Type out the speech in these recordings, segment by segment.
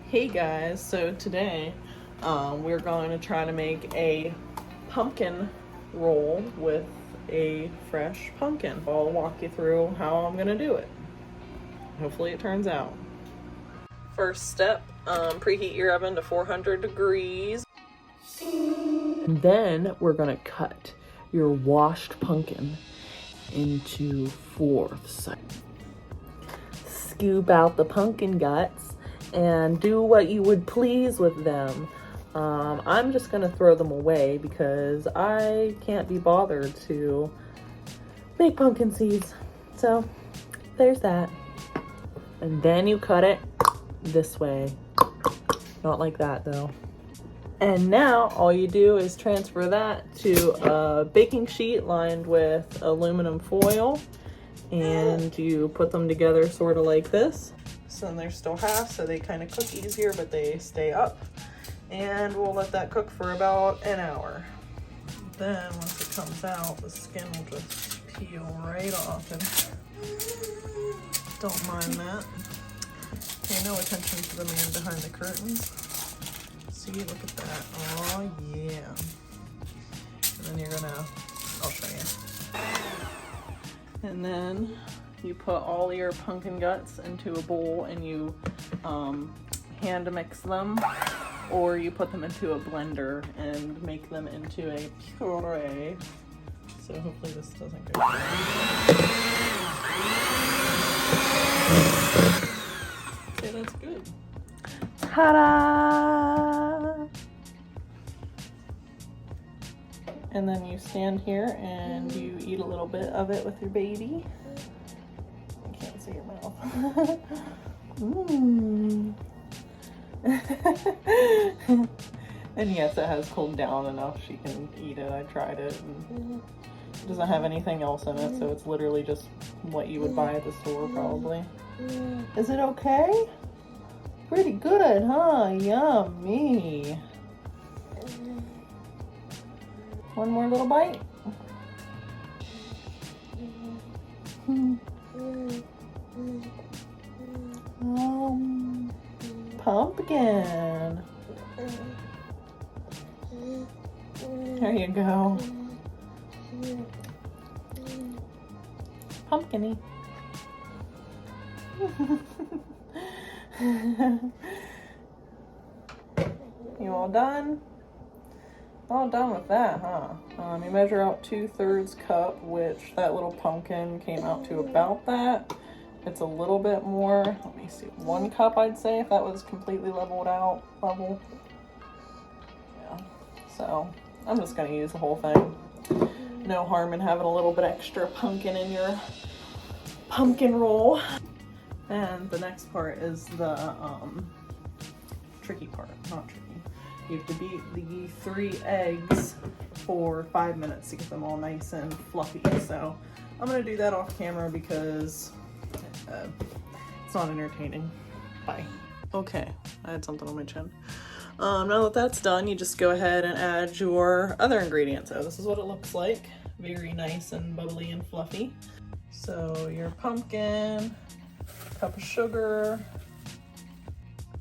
Hey guys, so today we're going to try to make a pumpkin roll with a fresh pumpkin. I'll walk you through how I'm going to do it. Hopefully it turns out. First step, preheat your oven to 400 degrees. And then we're going to cut your washed pumpkin into fourths. Scoop out the pumpkin guts and do what you would please with them. I'm just gonna throw them away because I can't be bothered to make pumpkin seeds. So there's that. And then you cut it this way. Not like that though. And now all you do is transfer that to a baking sheet lined with aluminum foil, and you put them together sort of like this. So then they're still half, so they kind of cook easier, but they stay up. And we'll let that cook for about an hour. Then once it comes out, the skin will just peel right off. And don't mind that. Pay no attention to the man behind the curtains. See, look at that. Oh yeah. And then you're gonna, I'll show you. And then you put all your pumpkin guts into a bowl and you hand mix them, or you put them into a blender and make them into a puree. So hopefully this doesn't go. Okay, that's good. Ta-da! And then you stand here and you eat a little bit of it with your baby. I can't see your mouth. Mmm. And yes, it has cooled down enough she can eat it. I tried it and it doesn't have anything else in it, so it's literally just what you would buy at the store probably. Is it okay? Pretty good, huh? Yummy. One more little bite. Pumpkin. There you go. Pumpkin-y. You all done? All done with that, huh? You measure out 2/3 cup, which that little pumpkin came out to about that. It's a little bit more. Let me see, 1 cup I'd say, if that was completely leveled out. Yeah, so I'm just gonna use the whole thing. No harm in having a little bit extra pumpkin in your pumpkin roll. And the next part is the tricky part, not tricky. You have to beat the 3 eggs for 5 minutes to get them all nice and fluffy. So I'm gonna do that off camera because it's not entertaining. Bye. Okay, I had something on my chin. Now that that's done, you just go ahead and add your other ingredients. So this is what it looks like. Very nice and bubbly and fluffy. So your pumpkin, cup of sugar,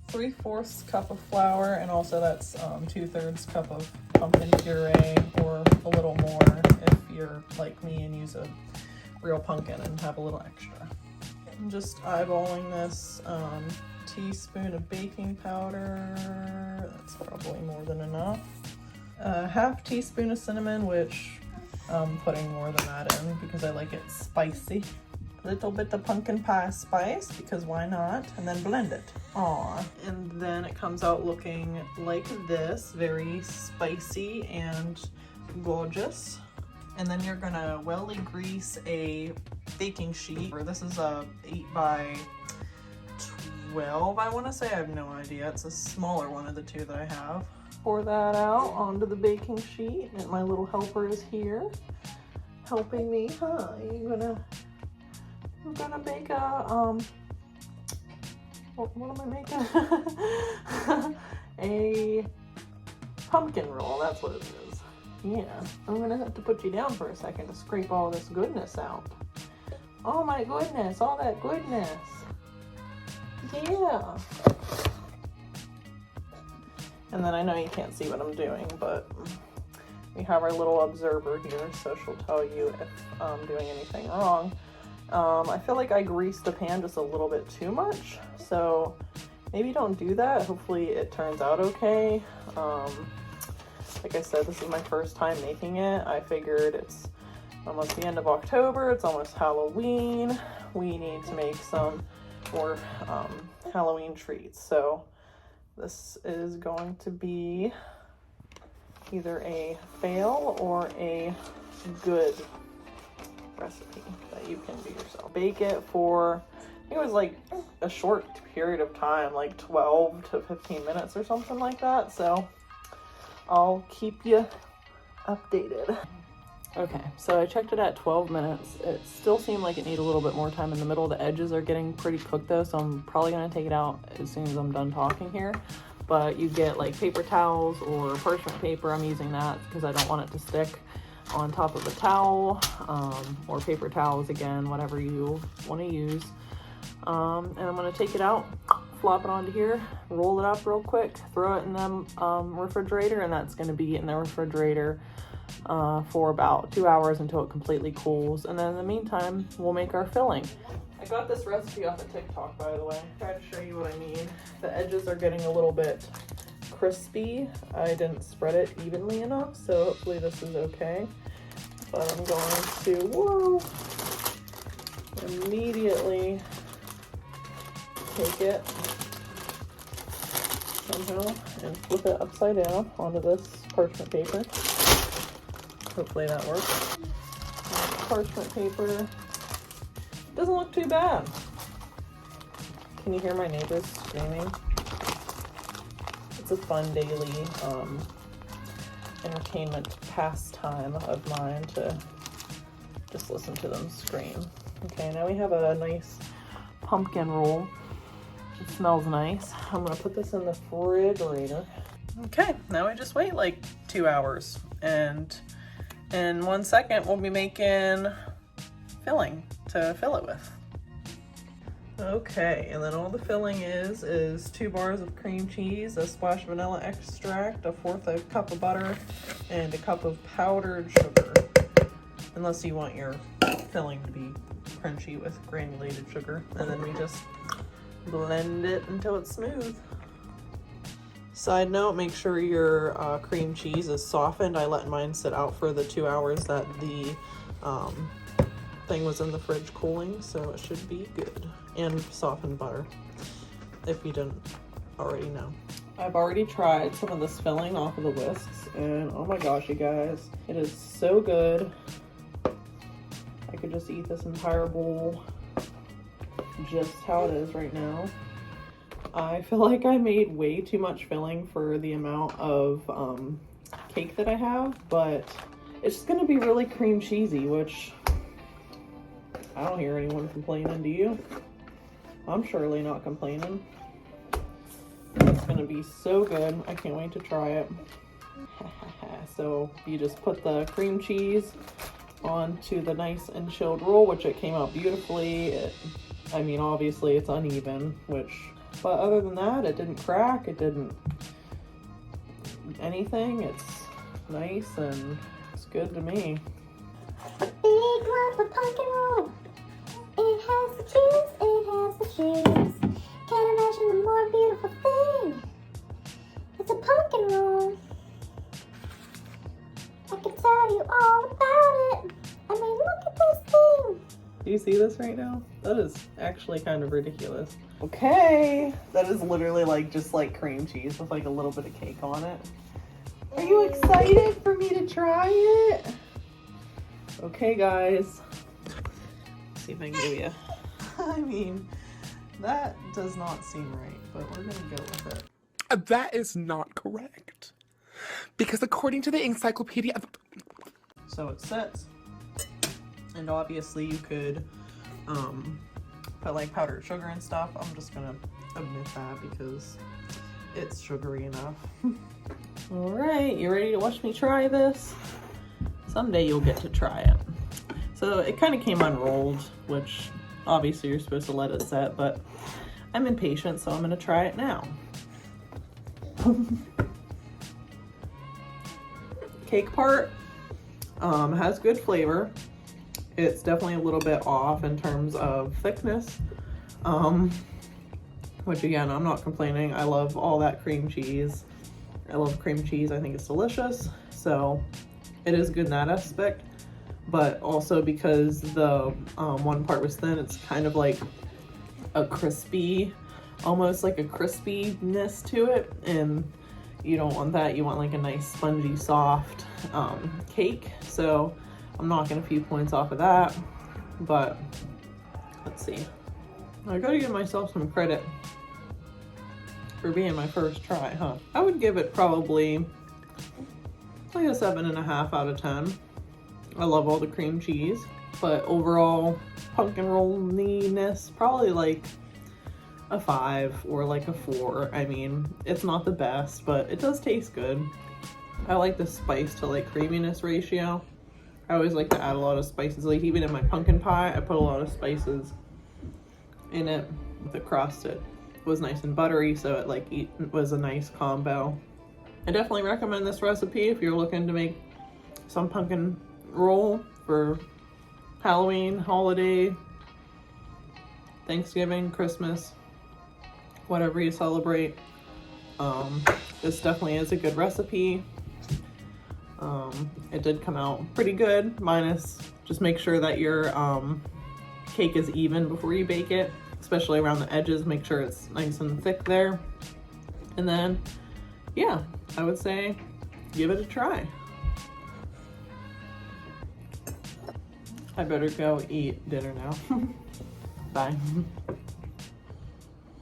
3/4 cup of flour, and also that's 2/3 cup of pumpkin puree, or a little more if you're like me and use a real pumpkin and have a little extra. I'm just eyeballing this. Teaspoon of baking powder, that's probably more than enough. 1/2 teaspoon of cinnamon, which I'm putting more than that in because I like it spicy. Little bit of pumpkin pie spice, because why not? And then blend it. Aw. And then it comes out looking like this, very spicy and gorgeous. And then you're gonna welly grease a baking sheet. This is a 8 by 12, I wanna say. I have no idea. It's a smaller one of the two that I have. Pour that out onto the baking sheet, and my little helper is here helping me. Huh? We're gonna make a, what am I making? A pumpkin roll, that's what it is. Yeah, I'm gonna have to put you down for a second to scrape all this goodness out. Oh my goodness, all that goodness. Yeah. And then I know you can't see what I'm doing, but we have our little observer here, so she'll tell you if I'm doing anything wrong. I feel like I greased the pan just a little bit too much, so maybe don't do that. Hopefully it turns out okay. Like I said, this is my first time making it. I figured it's almost the end of October, it's almost Halloween. We need to make some more Halloween treats. So this is going to be either a fail or a good recipe that you can do yourself. Bake it for, I think it was like a short period of time, like 12 to 15 minutes or something like that. So I'll keep you updated. Okay, so I checked it at 12 minutes. It still seemed like it needed a little bit more time in the middle. The edges are getting pretty cooked though, so I'm probably gonna take it out as soon as I'm done talking here. But you get like paper towels or parchment paper. I'm using that because I don't want it to stick on top of a towel, or paper towels, again, whatever you want to use. And I'm gonna take it out, flop it onto here, roll it up real quick, throw it in the refrigerator, and that's gonna be in the refrigerator for about 2 hours until it completely cools. And then in the meantime, we'll make our filling. I got this recipe off of TikTok, by the way. Try to show you what I mean. The edges are getting a little bit crispy. I didn't spread it evenly enough, so hopefully this is okay. But I'm going to, whoa, immediately take it somehow and flip it upside down onto this parchment paper. Hopefully that works. Parchment paper. Doesn't look too bad. Can you hear my neighbors screaming? It's a fun daily entertainment pastime of mine to just listen to them scream. Okay, now we have a nice pumpkin roll. It smells nice. I'm gonna put this in the refrigerator. Okay, now we just wait like 2 hours, and in 1 second we'll be making filling to fill it with. Okay, and then all the filling is 2 bars of cream cheese, a splash of vanilla extract, 1/4 cup of butter, and a cup of powdered sugar. Unless you want your filling to be crunchy with granulated sugar. And then we just blend it until it's smooth. Side note, make sure your cream cheese is softened. I let mine sit out for the 2 hours that the thing was in the fridge cooling, so it should be good. And softened butter, if you didn't already know. I've already tried some of this filling off of the whisks, and oh my gosh, you guys, it is so good. I could just eat this entire bowl just how it is right now. I feel like I made way too much filling for the amount of cake that I have, but it's just gonna be really cream cheesy, which I don't hear anyone complaining, do you? I'm surely not complaining. It's gonna be so good. I can't wait to try it. So you just put the cream cheese onto the nice and chilled roll, which it came out beautifully. I mean, obviously it's uneven, but other than that, it didn't crack, it didn't anything. It's nice and it's good to me. A big lump of pumpkin roll. It has the cheese, it has the cheese. Can't imagine a more beautiful thing. It's a pumpkin roll. I can tell you all about it. I mean, look at this thing. Do you see this right now? That is actually kind of ridiculous. Okay, that is literally like just like cream cheese with like a little bit of cake on it. Are you excited for me to try it? Okay, guys. Let's see if I can give you. I mean, that does not seem right, but we're gonna go with it. That is not correct. Because according to the encyclopedia... So it sits, and obviously you could put like powdered sugar and stuff. I'm just gonna omit that because it's sugary enough. All right, you ready to watch me try this? Someday you'll get to try it. So it kind of came unrolled, which obviously you're supposed to let it set, but I'm impatient, so I'm gonna try it now. cake part has good flavor. It's definitely a little bit off in terms of thickness, which again, I'm not complaining. I love all that cream cheese. I love cream cheese. I think it's delicious. So it is good in that aspect, but also because the one part was thin, it's kind of like a crispy, almost like a crispiness to it, and you don't want that. You want like a nice spongy soft cake. So I'm knocking a few points off of that, but let's see. I gotta give myself some credit for being my first try, huh? I would give it probably like a 7.5 out of 10. I love all the cream cheese, but overall pumpkin roll-ness, probably like a 5 or like a 4. I mean, it's not the best, but it does taste good. I like the spice to like creaminess ratio. I always like to add a lot of spices. Like even in my pumpkin pie, I put a lot of spices in it. The crust, it was nice and buttery, so it like was a nice combo. I definitely recommend this recipe if you're looking to make some pumpkin roll for Halloween, holiday, Thanksgiving, Christmas, whatever you celebrate. This definitely is a good recipe. It did come out pretty good, minus just make sure that your cake is even before you bake it, especially around the edges. Make sure it's nice and thick there. And then, yeah, I would say give it a try. I better go eat dinner now. Bye.